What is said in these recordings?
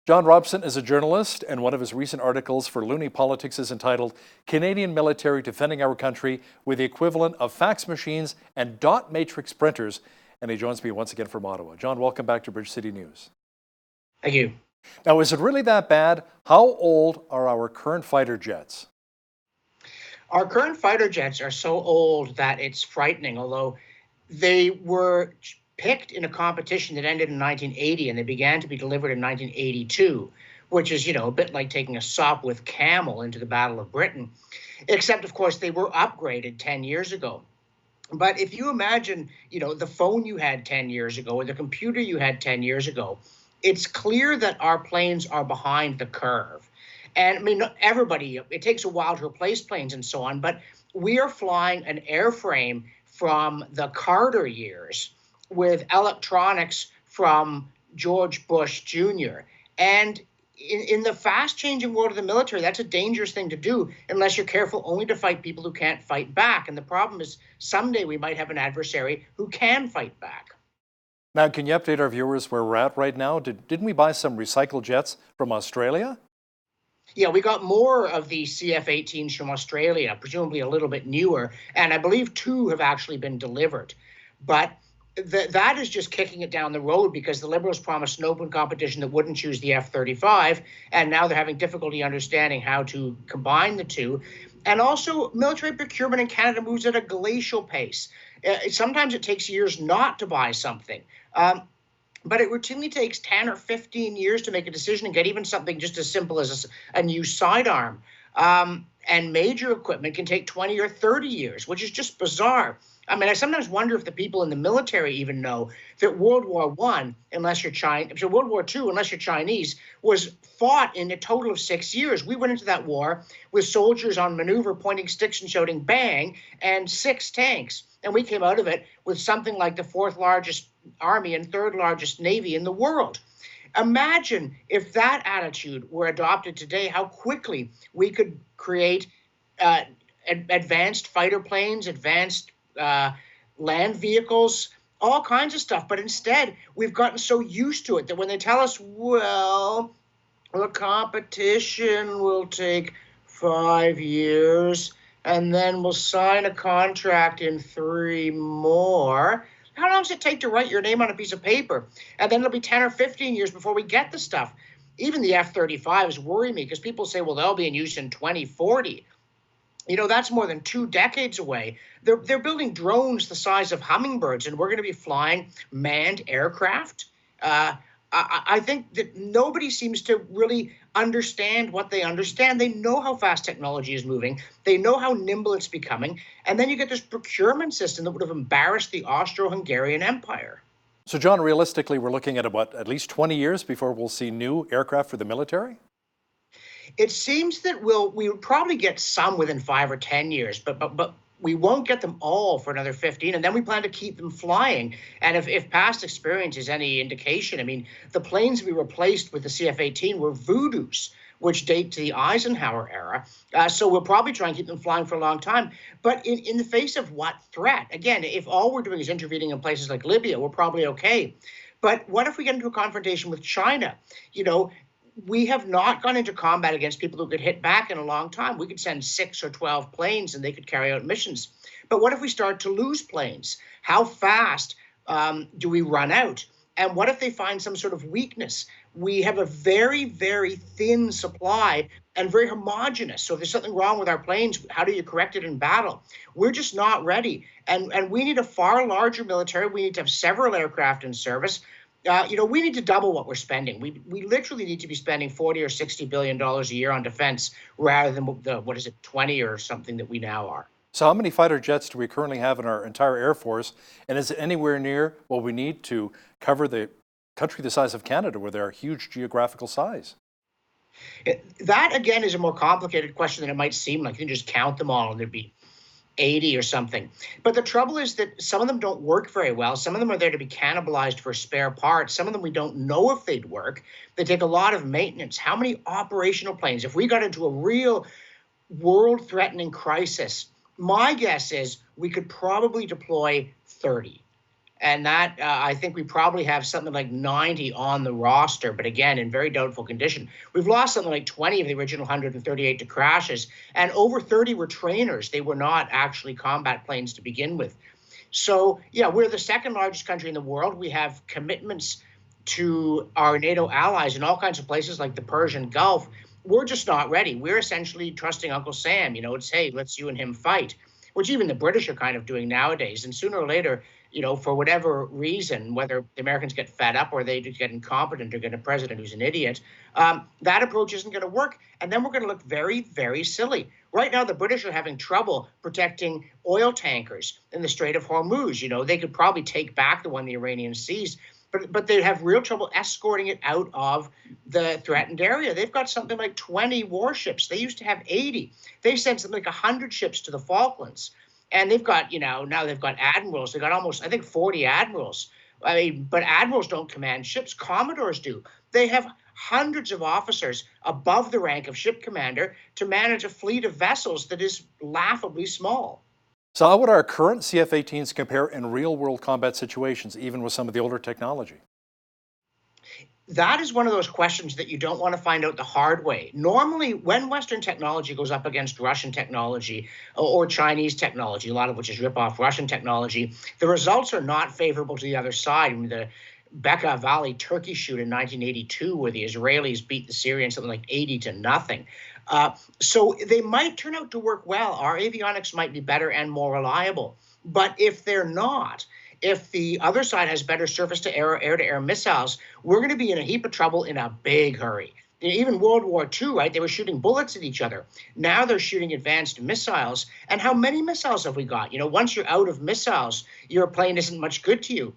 John Robson is a journalist, and one of his recent articles for Loonie Politics is entitled Canadian Military Defending Our Country with the Equivalent of Fax Machines and Dot Matrix Printers. And he joins me once again from Ottawa. John, welcome back to Bridge City News. Thank you. Now, is it really that bad? How old are our current fighter jets? Our current fighter jets are so old that it's frightening, although they were picked in a competition that ended in 1980 and they began to be delivered in 1982, which is, a bit like taking a Sopwith Camel into the Battle of Britain, except, of course, they were upgraded 10 years ago. But if you imagine, the phone you had 10 years ago or the computer you had 10 years ago, it's clear that our planes are behind the curve. And I mean, everybody, it takes a while to replace planes and so on, but we are flying an airframe from the Carter years with electronics from George Bush Jr. And in the fast-changing world of the military, that's a dangerous thing to do unless you're careful only to fight people who can't fight back. And the problem is someday we might have an adversary who can fight back. Now, can you update our viewers where we're at right now? Didn't we buy some recycled jets from Australia? Yeah, we got more of the CF-18s from Australia, presumably a little bit newer, and I believe 2 have actually been delivered. But that is just kicking it down the road because the Liberals promised an open competition that wouldn't choose the F-35, and now they're having difficulty understanding how to combine the two. And also, military procurement in Canada moves at a glacial pace. Sometimes it takes years not to buy something. But it routinely takes 10 or 15 years to make a decision and get even something just as simple as a new sidearm. And major equipment can take 20 or 30 years, which is just bizarre. I mean, I sometimes wonder if the people in the military even know that World War I, unless you're Chinese, World War II, unless you're Chinese, was fought in a total of 6 years. We went into that war with soldiers on maneuver pointing sticks and shouting bang and 6 tanks. And we came out of it with something like the 4th largest army and 3rd largest navy in the world. Imagine if that attitude were adopted today, how quickly we could create advanced fighter planes, advanced land vehicles, all kinds of stuff. But instead, we've gotten so used to it that when they tell us, well, the competition will take 5 years, and then we'll sign a contract in 3 more. How long does it take to write your name on a piece of paper? And then it'll be 10 or 15 years before we get the stuff. Even the F-35s worry me because people say, well, they'll be in use in 2040. That's more than 2 decades away. They're building drones the size of hummingbirds, and we're going to be flying manned aircraft. I think that nobody seems to really understand what they understand. They know how fast technology is moving. They know how nimble it's becoming. And then you get this procurement system that would have embarrassed the Austro-Hungarian Empire. So, John, realistically, we're looking at at least 20 years before we'll see new aircraft for the military? It seems that we will probably get some within 5 or 10 years, but we won't get them all for another 15, and then we plan to keep them flying. And if past experience is any indication, I mean, the planes we replaced with the CF-18 were Voodoos, which date to the Eisenhower era. So we'll probably try and keep them flying for a long time. But in the face of what threat? Again, if all we're doing is intervening in places like Libya, we're probably okay. But what if we get into a confrontation with China? We have not gone into combat against people who could hit back in a long time. We could send 6 or 12 planes and they could carry out missions. But what if we start to lose planes? How fast do we run out? And what if they find some sort of weakness? We have a very, very thin supply and very homogenous. So if there's something wrong with our planes, how do you correct it in battle? We're just not ready. And we need a far larger military. We need to have several aircraft in service. We need to double what we're spending. We literally need to be spending $40 or $60 billion a year on defense rather than 20 or something that we now are. So how many fighter jets do we currently have in our entire Air Force? And is it anywhere near what we need to cover the country the size of Canada, where they're a huge geographical size? That, again, is a more complicated question than it might seem. Like you can just count them all and there'd be 80 or something. But the trouble is that some of them don't work very well. Some of them are there to be cannibalized for spare parts. Some of them we don't know if they'd work. They take a lot of maintenance. How many operational planes? If we got into a real world-threatening crisis, my guess is we could probably deploy 30. And that I think we probably have something like 90 on the roster, but again, in very doubtful condition. We've lost something like 20 of the original 138 to crashes, and over 30 were trainers. They were not actually combat planes to begin with. So, yeah, we're the second largest country in the world. We have commitments to our NATO allies in all kinds of places like the Persian Gulf. We're just not ready. We're essentially trusting Uncle Sam. It's, hey, let's you and him fight, which even the British are kind of doing nowadays. And sooner or later, for whatever reason, whether the Americans get fed up or they just get incompetent or get a president who's an idiot, that approach isn't going to work. And then we're going to look very, very silly. Right now, the British are having trouble protecting oil tankers in the Strait of Hormuz. They could probably take back the one the Iranians seized, but they'd have real trouble escorting it out of the threatened area. They've got something like 20 warships. They used to have 80. They sent something like 100 ships to the Falklands. And they've got, now they've got admirals. They've got almost, I think, 40 admirals. I mean, but admirals don't command ships. Commodores do. They have hundreds of officers above the rank of ship commander to manage a fleet of vessels that is laughably small. So how would our current CF-18s compare in real-world combat situations, even with some of the older technology? That is one of those questions that you don't want to find out the hard way. Normally, when Western technology goes up against Russian technology or Chinese technology, a lot of which is rip-off Russian technology, the results are not favorable to the other side. I mean, the Bekaa Valley turkey shoot in 1982, where the Israelis beat the Syrians something like 80-0. So they might turn out to work well. Our avionics might be better and more reliable. But if they're not, if the other side has better surface-to-air, air-to-air missiles, we're going to be in a heap of trouble in a big hurry. Even World War II, right? They were shooting bullets at each other. Now they're shooting advanced missiles. And how many missiles have we got? Once you're out of missiles, your plane isn't much good to you.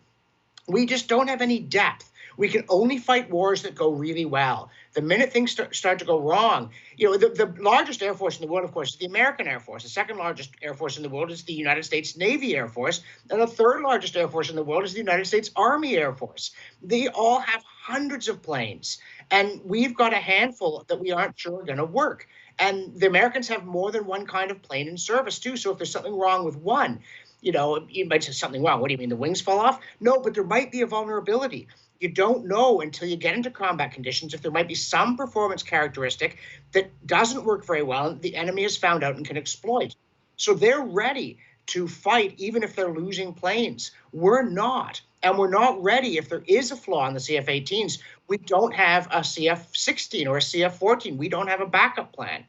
We just don't have any depth. We can only fight wars that go really well. The minute things start to go wrong, the largest air force in the world, of course, is the American Air Force. The second largest air force in the world is the United States Navy Air Force. And the third largest air force in the world is the United States Army Air Force. They all have hundreds of planes. And we've got a handful that we aren't sure are going to work. And the Americans have more than one kind of plane in service, too. So if there's something wrong with one, you might say something wrong. What do you mean, the wings fall off? No, but there might be a vulnerability. You don't know until you get into combat conditions if there might be some performance characteristic that doesn't work very well and the enemy has found out and can exploit. So they're ready to fight even if they're losing planes. We're not. And we're not ready if there is a flaw in the CF-18s. We don't have a CF-16 or a CF-14. We don't have a backup plan.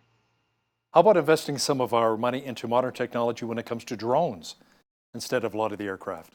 How about investing some of our money into modern technology when it comes to drones instead of a lot of the aircraft?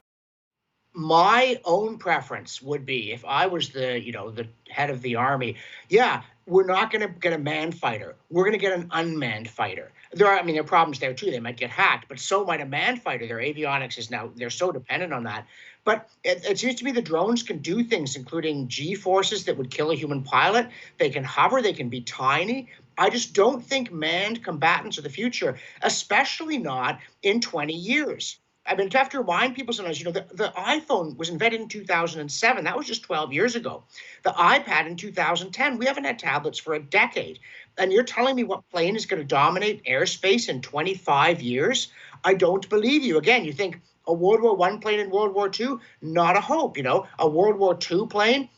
My own preference would be, if I was the head of the army, yeah, we're not going to get a manned fighter. We're going to get an unmanned fighter. There are problems there too. They might get hacked, but so might a manned fighter. Their avionics is now, they're so dependent on that. But it seems to me the drones can do things, including G-forces that would kill a human pilot. They can hover, they can be tiny. I just don't think manned combatants are the future, especially not in 20 years. I mean, I have to remind people sometimes, the iPhone was invented in 2007. That was just 12 years ago. The iPad in 2010. We haven't had tablets for a decade. And you're telling me what plane is going to dominate airspace in 25 years? I don't believe you. Again, you think a World War I plane in World War II? Not a hope. A World War II plane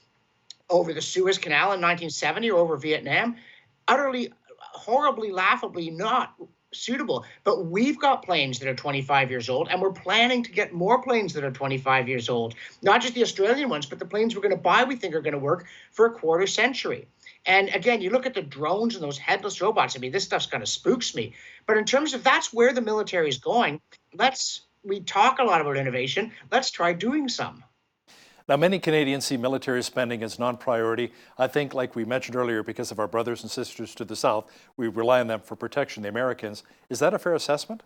over the Suez Canal in 1970 or over Vietnam? Utterly, horribly, laughably not suitable. But we've got planes that are 25 years old, and we're planning to get more planes that are 25 years old. Not just the Australian ones, but the planes we're going to buy we think are going to work for a quarter century. And again, you look at the drones and those headless robots. I mean, this stuff's kind of spooks me. But in terms of that's where the military is going, we talk a lot about innovation. Let's try doing some. Now, many Canadians see military spending as non-priority. I think, like we mentioned earlier, because of our brothers and sisters to the south, we rely on them for protection, the Americans. Is that a fair assessment?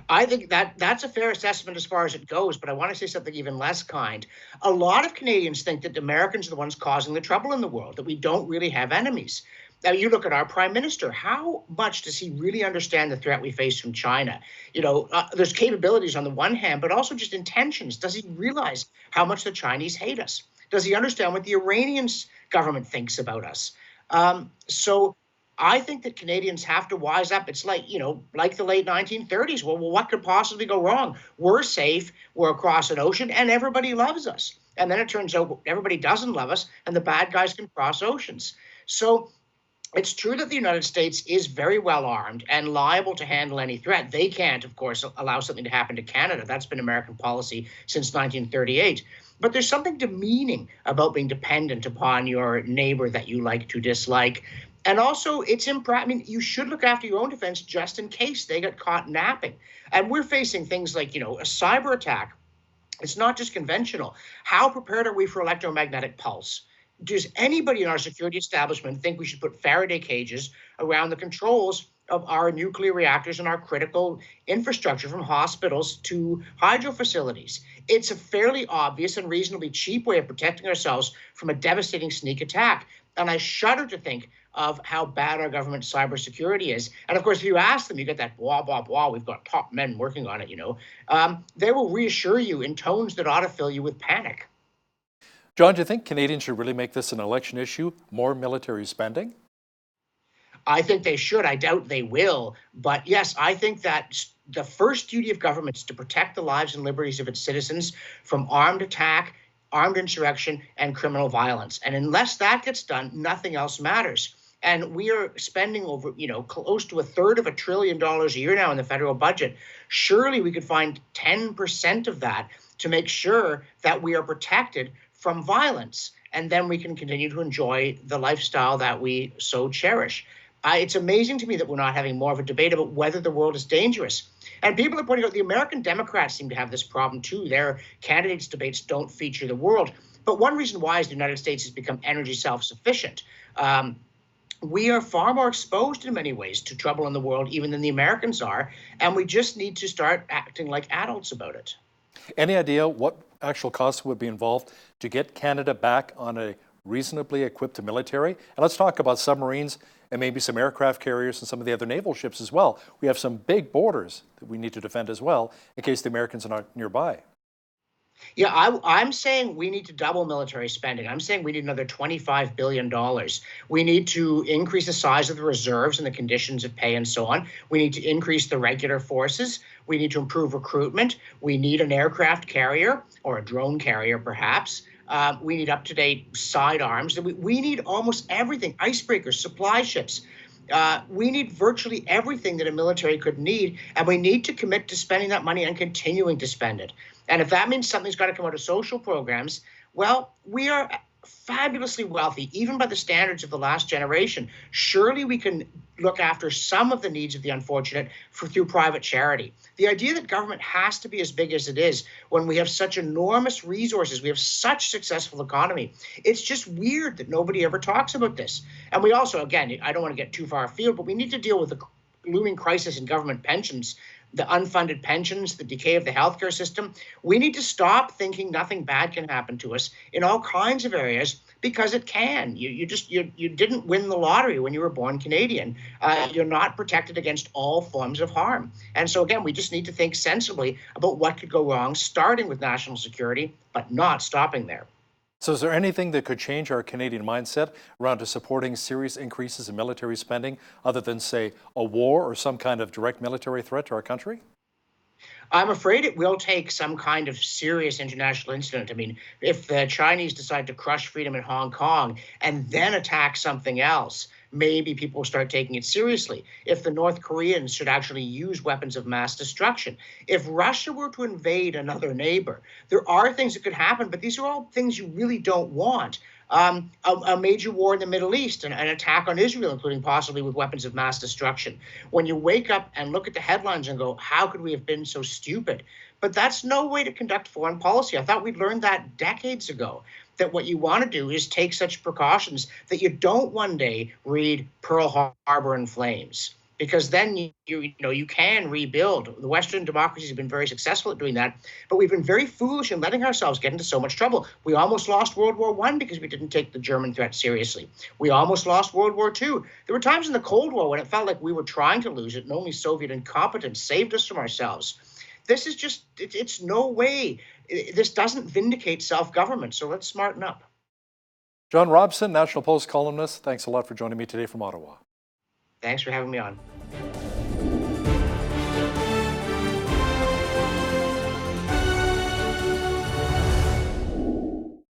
I think that's a fair assessment as far as it goes, but I want to say something even less kind. A lot of Canadians think that the Americans are the ones causing the trouble in the world, that we don't really have enemies. Now, you look at our prime minister. How much does he really understand the threat we face from China? There's capabilities on the one hand, but also just intentions. Does he realize how much the Chinese hate us? Does he understand what the Iranian government thinks about us? So I think that Canadians have to wise up. It's like, like the late 1930s. Well, what could possibly go wrong? We're safe, we're across an ocean, and everybody loves us. And then it turns out everybody doesn't love us, and the bad guys can cross oceans. So it's true that the United States is very well armed and liable to handle any threat. They can't, of course, allow something to happen to Canada. That's been American policy since 1938. But there's something demeaning about being dependent upon your neighbor that you like to dislike. And also, it's I mean, you should look after your own defense just in case they get caught napping. And we're facing things like, a cyber attack. It's not just conventional. How prepared are we for electromagnetic pulse? Does anybody in our security establishment think we should put Faraday cages around the controls of our nuclear reactors and our critical infrastructure, from hospitals to hydro facilities? It's a fairly obvious and reasonably cheap way of protecting ourselves from a devastating sneak attack. And I shudder to think of how bad our government cybersecurity is. And of course, if you ask them, you get that blah, blah, blah, we've got top men working on it, they will reassure you in tones that ought to fill you with panic. John, do you think Canadians should really make this an election issue, more military spending? I think they should. I doubt they will. But yes, I think that the first duty of government is to protect the lives and liberties of its citizens from armed attack, armed insurrection, and criminal violence. And unless that gets done, nothing else matters. And we are spending over, close to $1/3 trillion a year now in the federal budget. Surely we could find 10% of that to make sure that we are protected from violence. And then we can continue to enjoy the lifestyle that we so cherish. It's amazing to me that we're not having more of a debate about whether the world is dangerous. And people are pointing out the American Democrats seem to have this problem too. Their candidates' debates don't feature the world. But one reason why is the United States has become energy self-sufficient. We are far more exposed in many ways to trouble in the world even than the Americans are. And we just need to start acting like adults about it. Any idea what actual costs would be involved to get Canada back on a reasonably equipped military? And let's talk about submarines and maybe some aircraft carriers and some of the other naval ships as well. We have some big borders that we need to defend as well in case the Americans are not nearby. Yeah, I'm saying we need to double military spending. I'm saying we need another $25 billion. We need to increase the size of the reserves and the conditions of pay and so on. We need to increase the regular forces. We need to improve recruitment. We need an aircraft carrier or a drone carrier, perhaps. We need up-to-date sidearms. We need almost everything, icebreakers, supply ships. We need virtually everything that a military could need, and we need to commit to spending that money and continuing to spend it. And if that means something's got to come out of social programs, well, we are fabulously wealthy, even by the standards of the last generation. Surely we can look after some of the needs of the unfortunate through private charity. The idea that government has to be as big as it is when we have such enormous resources, we have such successful economy, it's just weird that nobody ever talks about this. And we also, again, I don't want to get too far afield, but we need to deal with the looming crisis in government pensions, the unfunded pensions, the decay of the healthcare system. We need to stop thinking nothing bad can happen to us in all kinds of areas, because it can. You didn't win the lottery when you were born Canadian. You're not protected against all forms of harm. And so again, we just need to think sensibly about what could go wrong, starting with national security, but not stopping there. So is there anything that could change our Canadian mindset around to supporting serious increases in military spending other than, say, a war or some kind of direct military threat to our country? I'm afraid it will take some kind of serious international incident. I mean, if the Chinese decide to crush freedom in Hong Kong and then attack something else, maybe people will start taking it seriously. If the North Koreans should actually use weapons of mass destruction, if Russia were to invade another neighbor, there are things that could happen, but these are all things you really don't want. A major war in the Middle East, an attack on Israel, including possibly with weapons of mass destruction. When you wake up and look at the headlines and go, how could we have been so stupid? But that's no way to conduct foreign policy. I thought we'd learned that decades ago, that what you want to do is take such precautions that you don't one day read Pearl Harbor in flames, because then you can rebuild. The Western democracies have been very successful at doing that, but we've been very foolish in letting ourselves get into so much trouble. We almost lost World War I because we didn't take the German threat seriously. We almost lost World War II. There were times in the Cold War when it felt like we were trying to lose it, and only Soviet incompetence saved us from ourselves. This is just, it's no way. This doesn't vindicate self-government, so let's smarten up. John Robson, National Post columnist, thanks a lot for joining me today from Ottawa. Thanks for having me on.